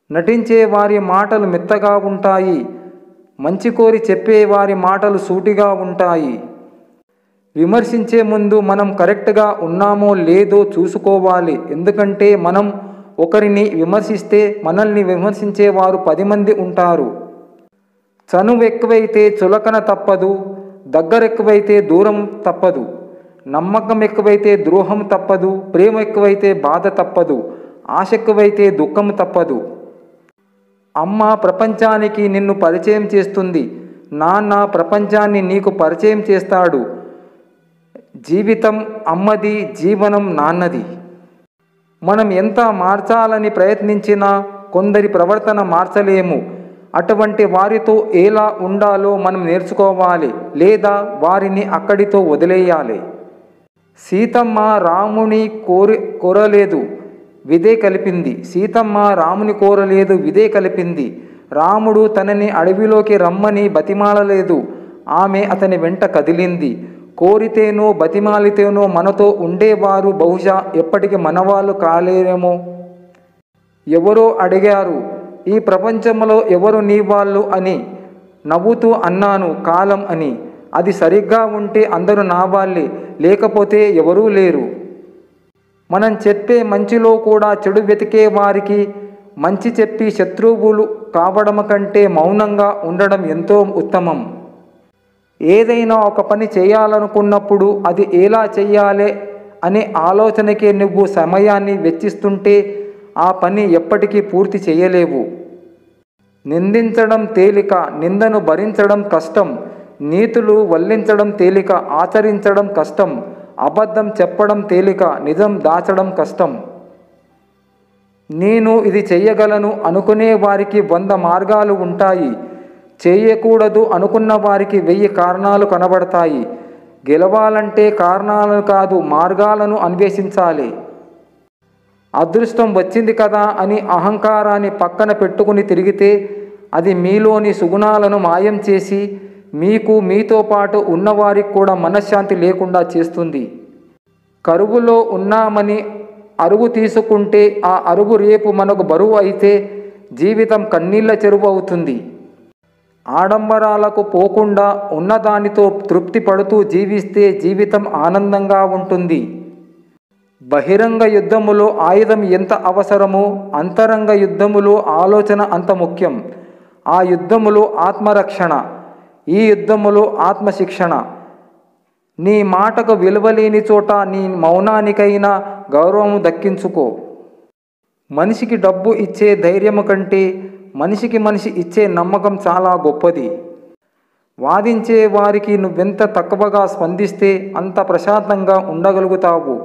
నటించే వారి మాటలు మెత్తగా ఉంటాయి. మంచి కోరి చెప్పే వారి మాటలు సూటిగా ఉంటాయి. విమర్శించే ముందు మనం కరెక్ట్గా ఉన్నామో లేదో చూసుకోవాలి. ఎందుకంటే మనం ఒకరిని విమర్శిస్తే మనల్ని విమర్శించేవారు 10 మంది ఉంటారు. చనువు ఎక్కువైతే చులకన తప్పదు. దగ్గరెక్కువైతే దూరం తప్పదు. నమ్మకం ఎక్కువైతే ద్రోహం తప్పదు. ప్రేమ ఎక్కువైతే బాధ తప్పదు. ఆశ ఎక్కువైతే దుఃఖం తప్పదు. అమ్మ ప్రపంచానికి నిన్ను పరిచయం చేస్తుంది. నాన్న ప్రపంచాన్ని నీకు పరిచయం చేస్తాడు. జీవితం అమ్మది, జీవనం నాన్నది. మనం ఎంత మార్చాలని ప్రయత్నించినా కొందరి ప్రవర్తన మార్చలేము. అటువంటి వారితో ఎలా ఉండాలో మనం నేర్చుకోవాలి, లేదా వారిని అక్కడితో వదిలేయాలి. సీతమ్మ రాముని కోరలేదు, విదే కలిపింది. సీతమ్మ రాముని కోరలేదు, విదే కలిపింది. రాముడు తనని అడవిలోకి రమ్మని బతిమాలలేదు, ఆమె అతని వెంట కదిలింది. కోరితేనో బతిమాలితేనో మనతో ఉండేవారు బహుశా ఎప్పటికీ మనవాళ్ళు కాలేరేమో. ఎవరో అడిగారు, ఈ ప్రపంచంలో ఎవరు నీ వాళ్ళు అని. నవ్వుతూ అన్నాను, కాలం అని. అది సరిగ్గా ఉంటే అందరూ నా వాళ్ళే, లేకపోతే ఎవరూ లేరు. మనం చెప్పే మంచిలో కూడా చెడు వెతికే వారికి మంచి చెప్పి శత్రువులు కావడం కంటే మౌనంగా ఉండడం ఎంతో ఉత్తమం. ఏదైనా ఒక పని చేయాలనుకున్నప్పుడు అది ఎలా చెయ్యాలి అనే ఆలోచనకే నువ్వు సమయాన్ని వెచ్చిస్తుంటే ఆ పని ఎప్పటికీ పూర్తి చేయలేవు. నిందించడం తేలిక, నిందను భరించడం కష్టం. నీతులు వల్లించడం తేలిక, ఆచరించడం కష్టం. అబద్ధం చెప్పడం తేలిక, నిజం దాచడం కష్టం. నేను ఇది చెయ్యగలను అనుకునే వారికి 100 మార్గాలు ఉంటాయి. చేయకూడదు అనుకున్న వారికి 1000 కారణాలు కనబడతాయి. గెలవాలంటే కారణాలను కాదు, మార్గాలను అన్వేషించాలి. అదృష్టం వచ్చింది కదా అని అహంకారాన్ని పక్కన పెట్టుకుని తిరిగితే అది మీలోని సుగుణాలను మాయం చేసి మీకు, మీతో పాటు ఉన్నవారికి కూడా మనశ్శాంతి లేకుండా చేస్తుంది. కరువులో ఉన్నామని అరువు తీసుకుంటే ఆ అరువు రేపు మనకు బరువు అయితే జీవితం కన్నీళ్ల చెరువు అవుతుంది. ఆడంబరాలకు పోకుండా ఉన్నదానితో తృప్తి పడుతూ జీవిస్తే జీవితం ఆనందంగా ఉంటుంది. బహిరంగ యుద్ధములో ఆయుధం ఎంత అవసరమో అంతరంగ యుద్ధములో ఆలోచన అంత ముఖ్యం. ఆ యుద్ధములో ఆత్మరక్షణ, ఈ యుద్ధములో ఆత్మశిక్షణ. నీ మాటకు విలువలేని చోట నీ మౌనానికైనా గౌరవం దక్కించుకో. మనిషికి డబ్బు ఇచ్చే ధైర్యము కంటే మనిషికి మనిషి ఇచ్చే నమ్మకం చాలా గొప్పది. వాదించే వారికి నువ్వెంత తక్కువగా స్పందిస్తే అంత ప్రశాంతంగా ఉండగలుగుతావు.